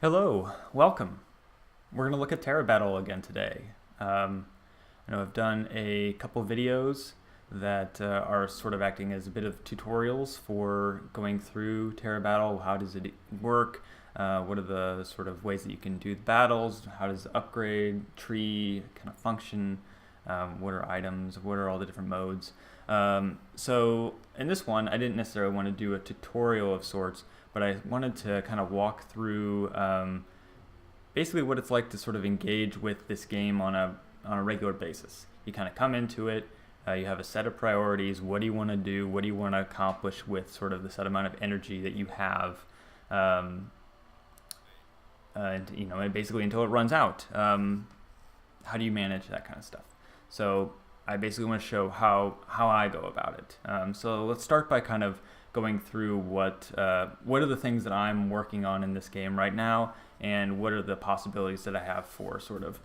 Hello, welcome. We're going to look at Terra Battle again today. I know I've done a couple videos that are sort of acting as a bit of tutorials for going through Terra Battle. How does it work? What are the sort of ways that you can do the battles? How does the upgrade tree kind of function? What are items? What are all the different modes? So in this one, I didn't necessarily want to do a tutorial of sorts, but I wanted to kind of walk through basically what it's like to sort of engage with this game on a regular basis. You kind of come into it, you have a set of priorities. What do you want to do? What do you want to accomplish with sort of the set amount of energy that you have? And basically until it runs out. How do you manage that kind of stuff? So I basically want to show how I go about it. So let's start by kind of going through what are the things that I'm working on in this game right now, and what are the possibilities that I have for sort of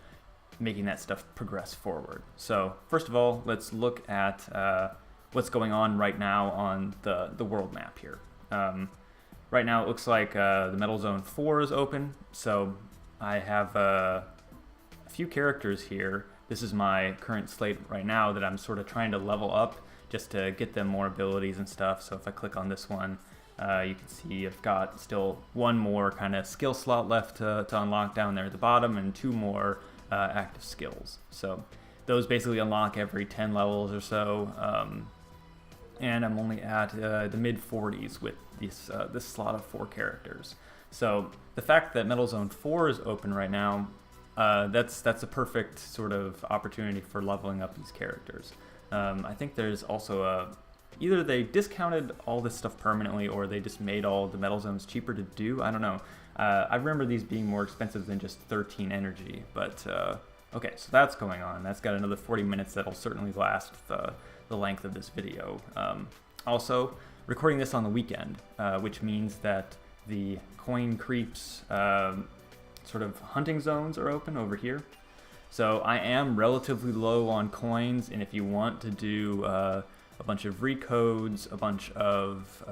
making that stuff progress forward. So first of all, let's look at what's going on right now on the world map here. Right now it looks like the Metal Zone 4 is open, so I have a few characters here. This is my current slate right now that I'm sort of trying to level up just to get them more abilities and stuff. So if I click on this one, you can see I've got still one more kind of skill slot left to unlock down there at the bottom, and two more active skills. So those basically unlock every 10 levels or so. And I'm only at the mid 40s with this slot of 4 characters. So the fact that Metal Zone 4 is open right now, that's a perfect sort of opportunity for leveling up these characters. I think there's also either they discounted all this stuff permanently, or they just made all the metal zones cheaper to do. I don't know. I remember these being more expensive than just 13 energy, but okay, so that's going on. That's got another 40 minutes that'll certainly last the length of this video. Also, recording this on the weekend, which means that the coin creeps sort of hunting zones are open over here. So I am relatively low on coins, and if you want to do a bunch of recodes, a bunch of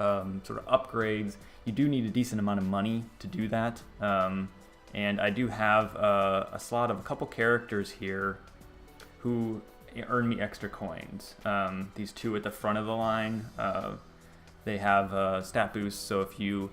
sort of upgrades, you do need a decent amount of money to do that. And I do have a slot of a couple characters here who earn me extra coins. These two at the front of the line, they have stat boosts, so if you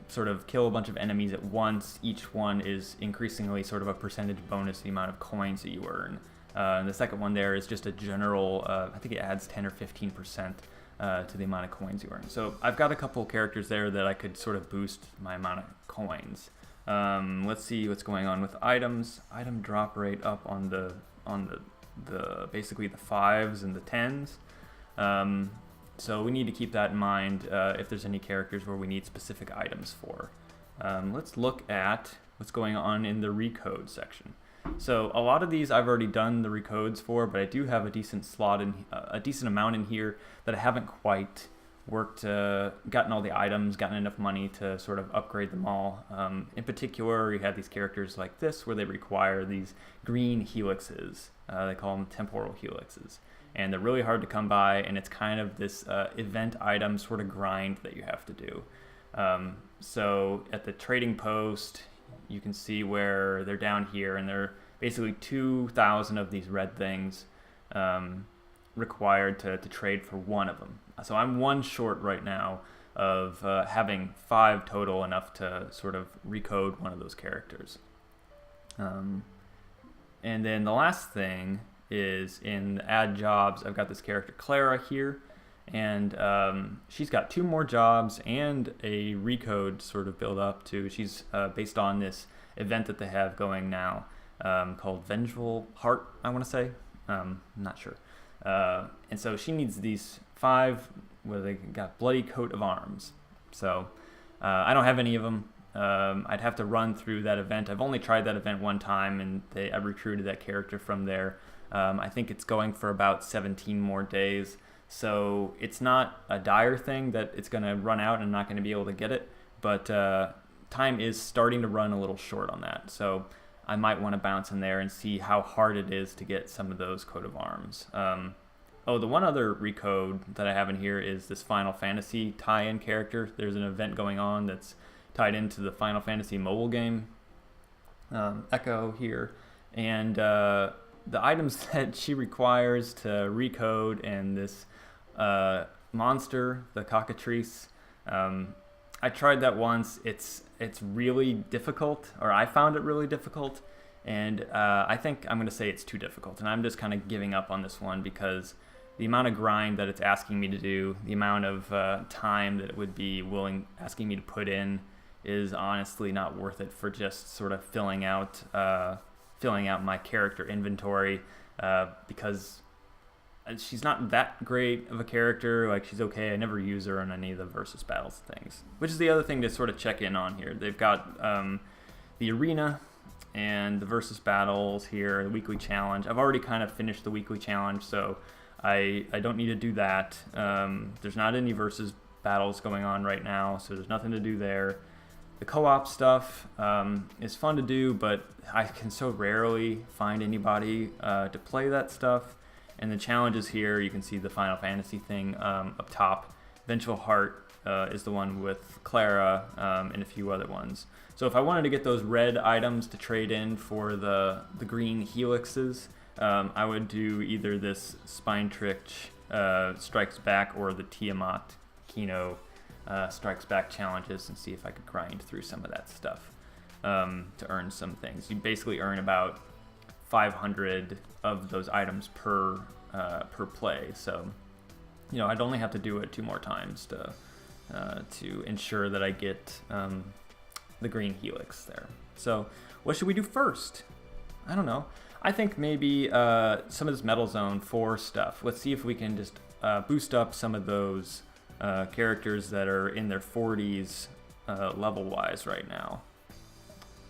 sort of kill a bunch of enemies at once, each one is increasingly sort of a percentage bonus the amount of coins that you earn. And the second one there is just a general, I think it adds 10 or 15% to the amount of coins you earn. So I've got a couple characters there that I could sort of boost my amount of coins. Let's see what's going on with items. Item drop rate up on the basically the 5s and the 10s. So we need to keep that in mind if there's any characters where we need specific items for. Let's look at what's going on in the recode section. So a lot of these I've already done the recodes for, but I do have a decent slot in a decent amount in here that I haven't quite worked, gotten all the items, gotten enough money to sort of upgrade them all. In particular, you have these characters like this where they require these green helixes. They call them temporal helixes. And they're really hard to come by, and it's kind of this event item sort of grind that you have to do. So at the trading post, you can see where they're down here, and they're basically 2,000 of these red things required to trade for one of them. So I'm one short right now of having 5 total, enough to sort of recode one of those characters. And then the last thing is in add jobs. I've got this character Clara here, and she's got 2 more jobs and a recode sort of build up to. She's based on this event that they have going now called Vengeful Heart, I want to say. I'm not sure. And so she needs these 5 where they got Bloody Coat of Arms. So I don't have any of them. I'd have to run through that event. I've only tried that event one time, and I recruited that character from there. I think it's going for about 17 more days, so it's not a dire thing that it's going to run out and I'm not going to be able to get it, but time is starting to run a little short on that, so I might want to bounce in there and see how hard it is to get some of those coat of arms. Oh, the one other recode that I have in here is this Final Fantasy tie-in character. There's an event going on that's tied into the Final Fantasy mobile game, Echo here, and the items that she requires to recode and this monster, the cockatrice. I tried that once. It's really difficult, or I found it really difficult, and I think I'm going to say it's too difficult, and I'm just kind of giving up on this one because the amount of grind that it's asking me to do, the amount of time that it would be asking me to put in is honestly not worth it for just sort of filling out my character inventory, because she's not that great of a character. Like, she's okay. I never use her on any of the versus battles things, which is the other thing to sort of check in on here. They've got the arena and the versus battles here, the weekly challenge. I've already kind of finished the weekly challenge, so I don't need to do that. There's not any versus battles going on right now, so there's nothing to do there. The co-op stuff is fun to do, but I can so rarely find anybody to play that stuff. And the challenges here, you can see the Final Fantasy thing up top. Vengeful Heart is the one with Clara and a few other ones. So if I wanted to get those red items to trade in for the green helixes, I would do either this Spine Trick Strikes Back or the Tiamat Kino Strikes Back challenges and see if I could grind through some of that stuff to earn some things. You basically earn about 500 of those items per play, so I'd only have to do it 2 more times to ensure that I get the green helix there. So what should we do first? I don't know. I think maybe some of this Metal Zone 4 stuff. Let's see if we can just boost up some of those characters that are in their 40s level-wise right now.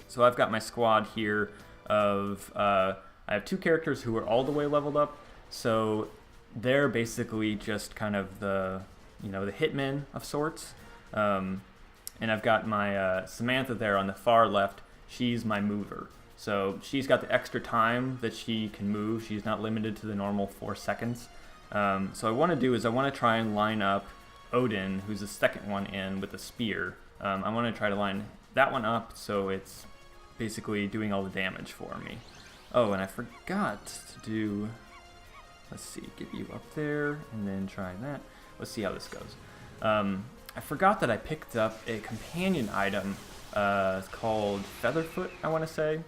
So I've got my squad here of I have 2 characters who are all the way leveled up, so they're basically just kind of the the hitmen of sorts. And I've got my Samantha there on the far left. She's my mover, so she's got the extra time that she can move. She's not limited to the normal 4 seconds. So I want to try and line up Odin, who's the second one in, with a spear. I want to try to line that one up so it's basically doing all the damage for me. Oh, and I forgot to do, let's see, get you up there and then try that. Let's see how this goes. I forgot that I picked up a companion item called Featherfoot, I want to say,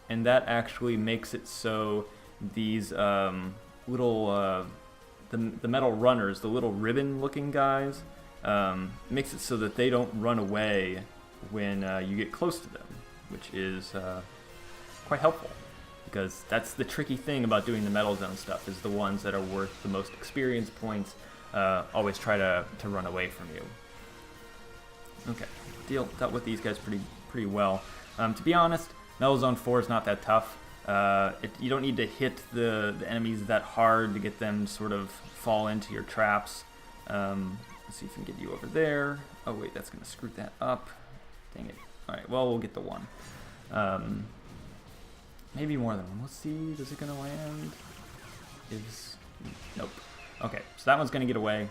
and that actually makes it so these little the metal runners, the little ribbon looking guys, makes it so that they don't run away when you get close to them, which is quite helpful, because that's the tricky thing about doing the Metal Zone stuff, is the ones that are worth the most experience points always try to run away from you. Okay, dealt with these guys pretty well. To be honest, Metal Zone 4 is not that tough. You don't need to hit the enemies that hard to get them to sort of fall into your traps. Let's see if we can get you over there. Oh wait, that's going to screw that up. Dang it. Alright, well, we'll get the one. Maybe more than one. Let's see, is it going to land? Nope. Okay, so that one's going to get away.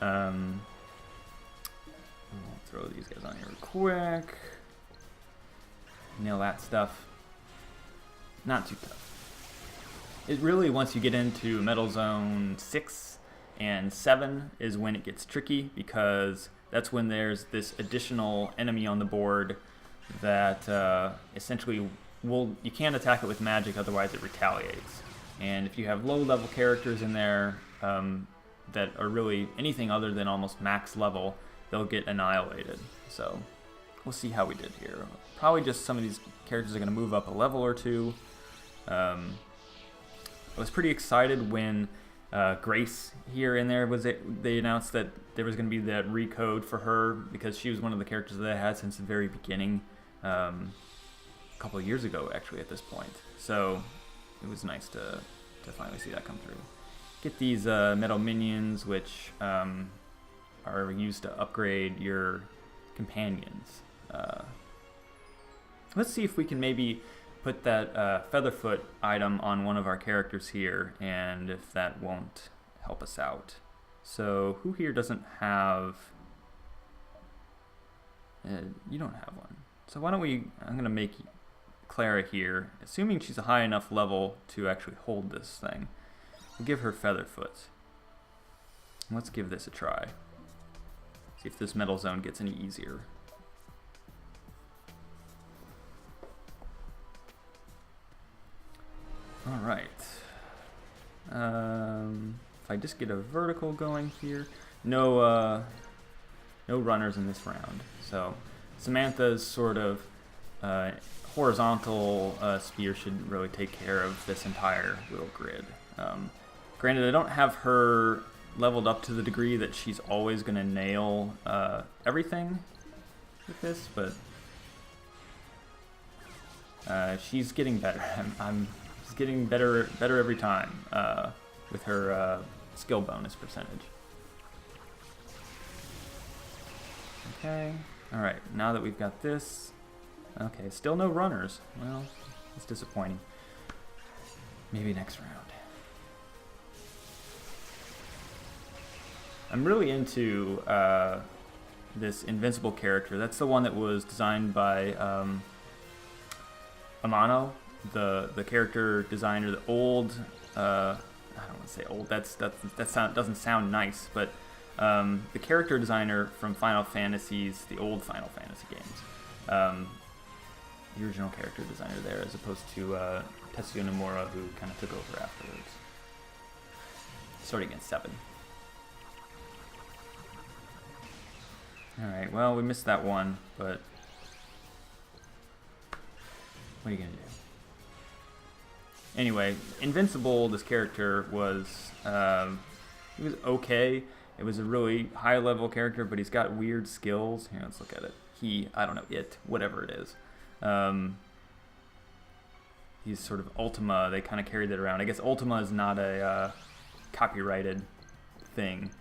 I'll throw these guys on here real quick. Nail that stuff. Not too tough. It really, once you get into Metal Zone 6 and 7 is when it gets tricky, because that's when there's this additional enemy on the board that essentially you can't attack it with magic, otherwise it retaliates. And if you have low level characters in there that are really anything other than almost max level, they'll get annihilated. So we'll see how we did here. Probably just some of these characters are going to move up a level or 2. I was pretty excited when Grace here in there they announced that there was going to be that recode for her, because she was one of the characters that I had since the very beginning, a couple of years ago actually at this point. So it was nice to finally see that come through. Get these metal minions, which are used to upgrade your companions. Let's see if we can maybe put that Featherfoot item on one of our characters here, and if that won't help us out. So who here doesn't have You don't have one. So why don't we... I'm going to make Clara here, assuming she's a high enough level to actually hold this thing. We'll give her Featherfoot. Let's give this a try. See if this metal zone gets any easier. Alright. If I just get a vertical going here. No runners in this round. So Samantha's sort of horizontal spear should really take care of this entire little grid. Granted, I don't have her leveled up to the degree that she's always going to nail everything with this, but she's getting better. She's getting better every time with her skill bonus percentage. Okay, alright, now that we've got this, okay, still no runners. Well, it's disappointing. Maybe next round. I'm really into this invincible character. That's the one that was designed by Amano, the character designer, the old, I don't want to say old, that doesn't sound nice, but the character designer from Final Fantasies, the old Final Fantasy games. The original character designer there, as opposed to Tetsuya Nomura, who kind of took over afterwards. Starting at 7. Alright, well, we missed that one, but what are you going to do? Anyway, Invincible, this character, was he was okay. It was a really high-level character, but he's got weird skills. Here, let's look at it. I don't know, whatever it is. He's sort of Ultima. They kind of carried that around. I guess Ultima is not a copyrighted thing.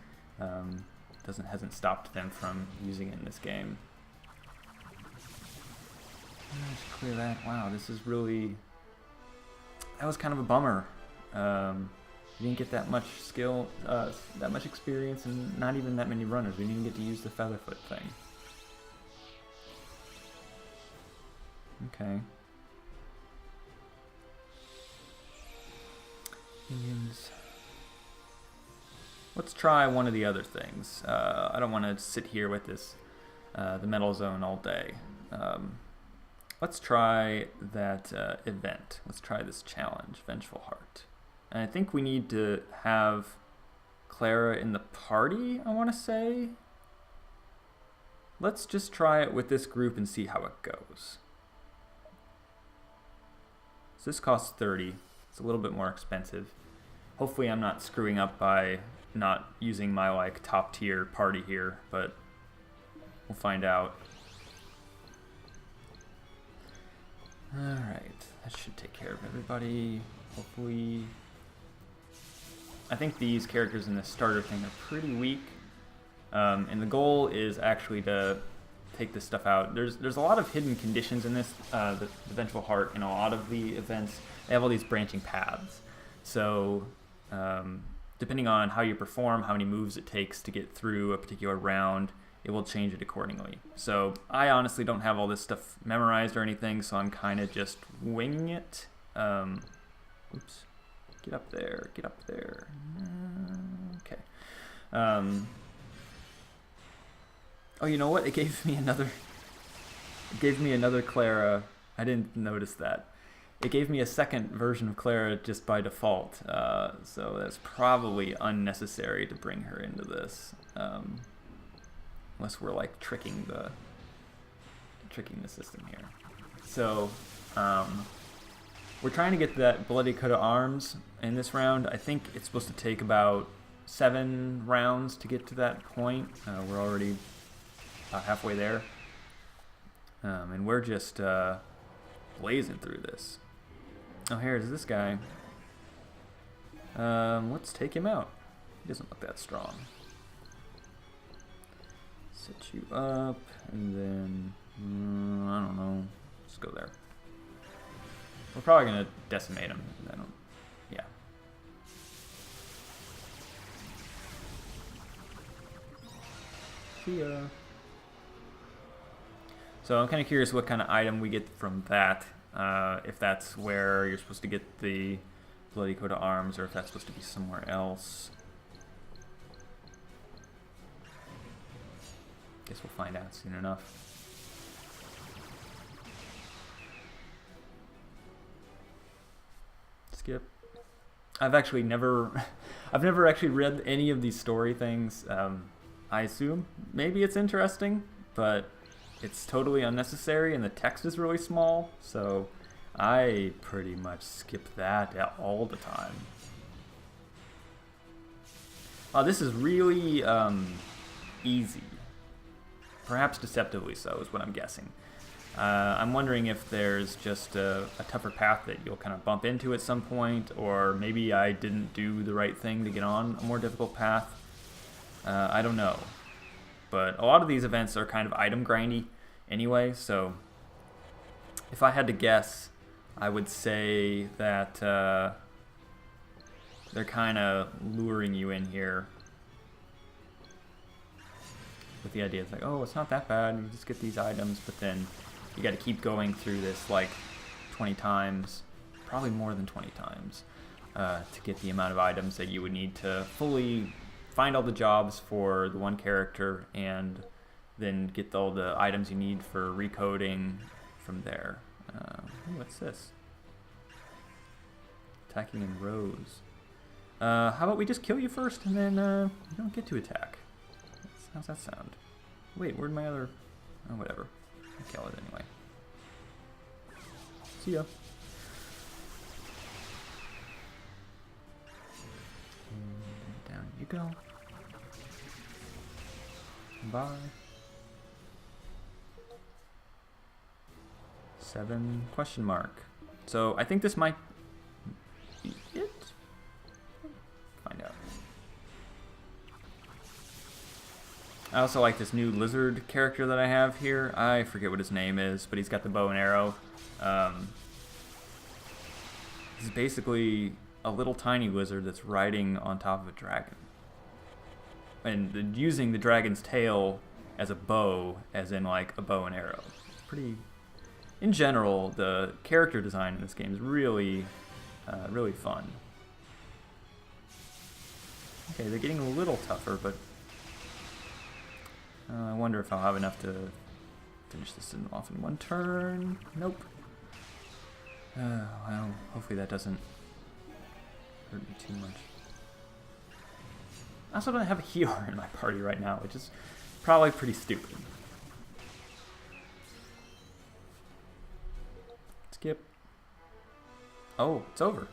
Hasn't stopped them from using it in this game. Let's clear that. Wow, this is really... That was kind of a bummer. You didn't get that much skill, that much experience, and not even that many runners. We didn't even get to use the Featherfoot thing. Okay. Minions. Let's try one of the other things. I don't want to sit here with this, the metal zone all day. Let's try that event. Let's try this challenge, Vengeful Heart. And I think we need to have Clara in the party, I want to say. Let's just try it with this group and see how it goes. So this costs 30. It's a little bit more expensive. Hopefully I'm not screwing up by not using my like top tier party here, but we'll find out. Alright, that should take care of everybody, hopefully. I think these characters in the starter thing are pretty weak, and the goal is actually to take this stuff out. There's a lot of hidden conditions in this, the Vengeful Heart, and a lot of the events, they have all these branching paths. So, depending on how you perform, how many moves it takes to get through a particular round, it will change it accordingly. So I honestly don't have all this stuff memorized or anything, so I'm kind of just winging it. Oops. Get up there. Get up there. Okay. Oh, you know what? It gave me another Clara. I didn't notice that. It gave me a second version of Clara just by default. So that's probably unnecessary to bring her into this. Unless we're like tricking the system here. So we're trying to get that bloody coat of arms in this round. I think it's supposed to take about 7 rounds to get to that point. We're already about halfway there, and we're just blazing through this. Oh, here's this guy. Let's take him out. He doesn't look that strong. Set you up, and then, I don't know, just go there. We're probably going to decimate him. Yeah. See ya. So I'm kind of curious what kind of item we get from that. If that's where you're supposed to get the bloody coat of arms, or if that's supposed to be somewhere else. Guess we'll find out soon enough. Skip. I've actually never, I've never actually read any of these story things. I assume maybe it's interesting, but it's totally unnecessary, and the text is really small, so I pretty much skip that all the time. Oh, this is really easy. Perhaps deceptively so is what I'm guessing. I'm wondering if there's just a tougher path that you'll kind of bump into at some point, or maybe I didn't do the right thing to get on a more difficult path. I don't know. But a lot of these events are kind of item grindy anyway, so if I had to guess, I would say that they're kind of luring you in here with the idea it's like, oh, it's not that bad, you just get these items, but then you got to keep going through this like 20 times, probably more than 20 times, to get the amount of items that you would need to fully find all the jobs for the one character and then get all the items you need for recoding from there. What's this? Attacking in rows. How about we just kill you first and then you don't get to attack? How's that sound? Wait, where'd my other... Oh, whatever. I'll kill it anyway. See ya. And down you go. Bye. 7 question mark. So I think this might be it. Find out. I also like this new lizard character that I have here. I forget what his name is, but he's got the bow and arrow. He's basically a little tiny lizard that's riding on top of a dragon. And using the dragon's tail as a bow, as in like a bow and arrow. It's pretty... In general, the character design in this game is really, really fun. Okay, they're getting a little tougher, but I wonder if I'll have enough to finish this off in one turn. Nope. Well, hopefully that doesn't hurt me too much. I also don't have a healer in my party right now, which is probably pretty stupid. Skip. Oh, it's over.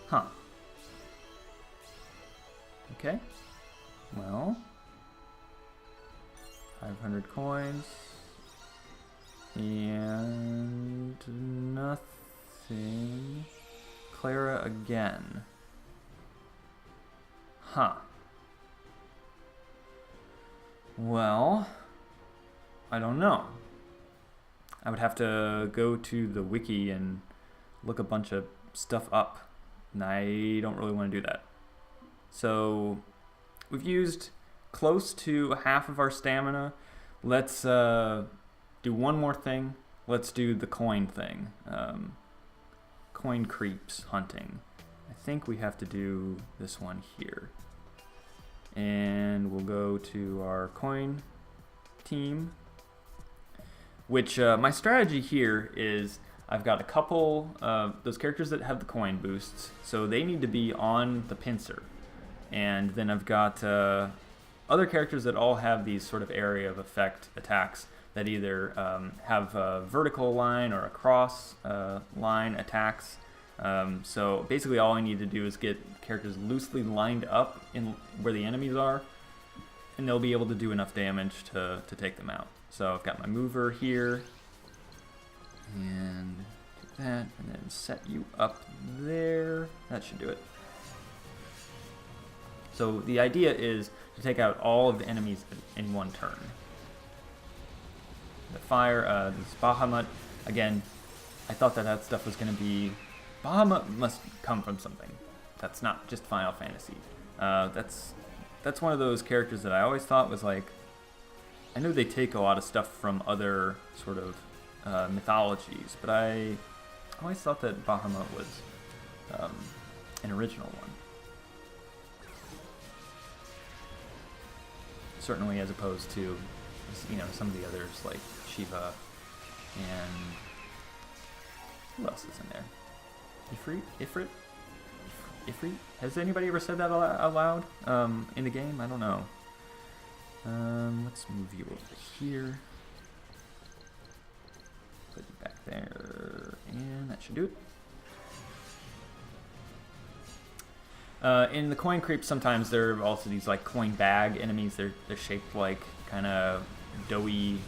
Huh. Okay. Well, 500 coins and nothing. Clara again. Huh. Well, I don't know. I would have to go to the wiki and look a bunch of stuff up, and I don't really want to do that. So we've used close to half of our stamina. Let's do one more thing. Let's do the coin thing. Coin creeps hunting. I think we have to do this one here. And we'll go to our coin team, which my strategy here is I've got a couple of those characters that have the coin boosts, so they need to be on the pincer. And then I've got other characters that all have these sort of area of effect attacks that either have a vertical line or a cross line attacks. So basically all I need to do is get characters loosely lined up in where the enemies are, and they'll be able to do enough damage to take them out. So I've got my mover here, and do that, and then set you up there. That should do it. So the idea is to take out all of the enemies in one turn. The fire, this Bahamut, again, I thought that stuff was going to be... Bahamut must come from something. That's not just Final Fantasy. That's one of those characters that I always thought was like I know they take a lot of stuff from other sort of mythologies, but I always thought that Bahamut was an original one. Certainly as opposed to, you know, some of the others like Shiva and who else is in there? Ifrit? Has anybody ever said that out loud in the game? I don't know. Let's move you over here. Put you back there, and that should do it. In the coin creeps, sometimes there are also these like coin bag enemies. They're shaped like kind of doughy,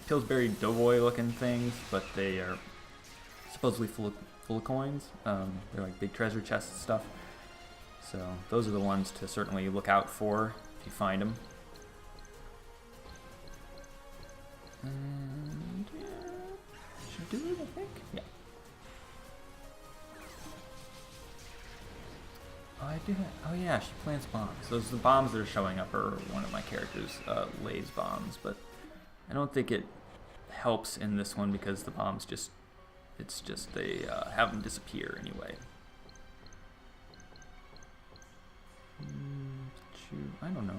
Pillsbury Doughboy looking things, but they are supposedly full of coins. They're like big treasure chest stuff. So those are the ones to certainly look out for if you find them. And yeah, should do it, I think. Yeah. Oh, I do that. Oh yeah, she plants bombs. Those the bombs that are showing up are one of my characters lays bombs, but I don't think it helps in this one because the bombs just they have them disappear anyway. I don't know.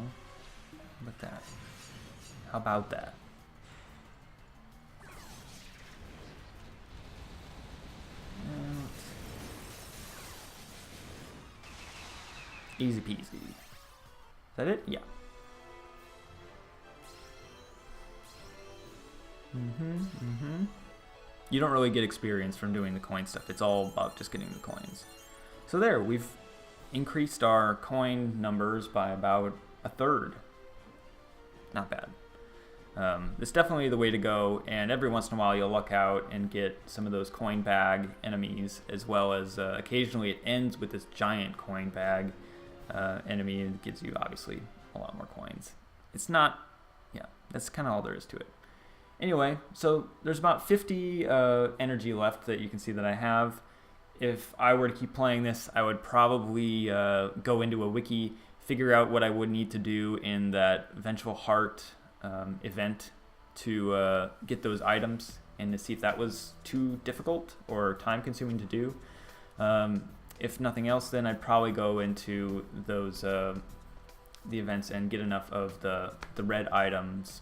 How about that? How about that? Easy peasy. Is that it? Yeah. You don't really get experience from doing the coin stuff. It's all about just getting the coins. So there, we've increased our coin numbers by about a third. Not bad. It's definitely the way to go, and every once in a while you'll luck out and get some of those coin bag enemies, as well as occasionally it ends with this giant coin bag enemy, and it gives you obviously a lot more coins. It's not, yeah, that's kind of all there is to it. Anyway, so there's about 50 energy left that you can see that I have. If I were to keep playing this, I would probably go into a wiki, figure out what I would need to do in that Vengeful Heart event to get those items, and to see if that was too difficult or time-consuming to do. If nothing else, then I'd probably go into those the events and get enough of the red items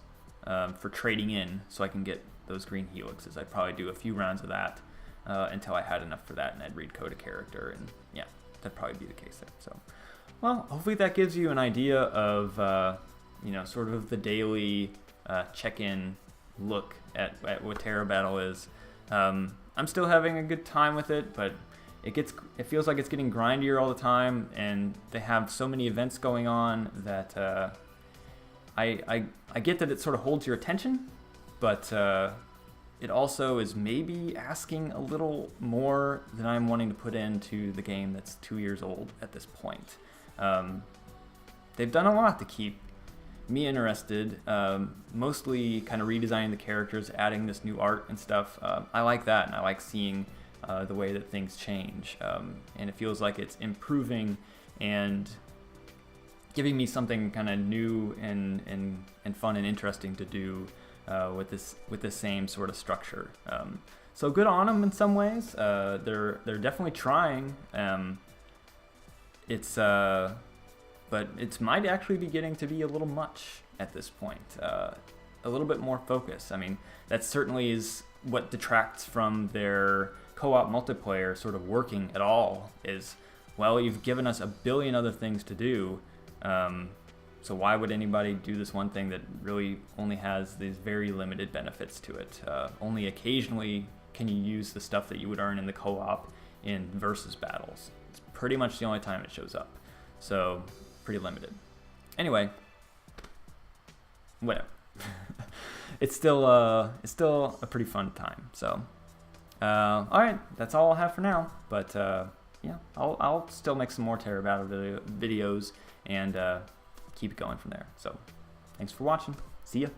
for trading in, so I can get those green helixes. I'd probably do a few rounds of that until I had enough for that, and I'd read code a character, and yeah, that'd probably be the case there. So, well, hopefully that gives you an idea of you know, sort of the daily check-in look at what Terra Battle is. I'm still having a good time with it, but it feels like it's getting grindier all the time, and they have so many events going on that I get that it sort of holds your attention, but it also is maybe asking a little more than I'm wanting to put into the game that's 2 years old at this point. They've done a lot to keep me interested, mostly kind of redesigning the characters, adding this new art and stuff. I like that, and I like seeing the way that things change, and it feels like it's improving and giving me something kind of new and fun and interesting to do with this same sort of structure. So good on them in some ways. They're definitely trying. But it might actually be getting to be a little much at this point. A little bit more focus. I mean, that certainly is what detracts from their co-op multiplayer sort of working at all, is, well, you've given us a billion other things to do, so why would anybody do this one thing that really only has these very limited benefits to it? Only occasionally can you use the stuff that you would earn in the co-op in versus battles. It's pretty much the only time it shows up. So, pretty limited. Anyway, whatever. It's still a pretty fun time. So, all right, that's all I'll have for now. But yeah, I'll still make some more Terra Battle videos and keep it going from there. So, thanks for watching. See ya.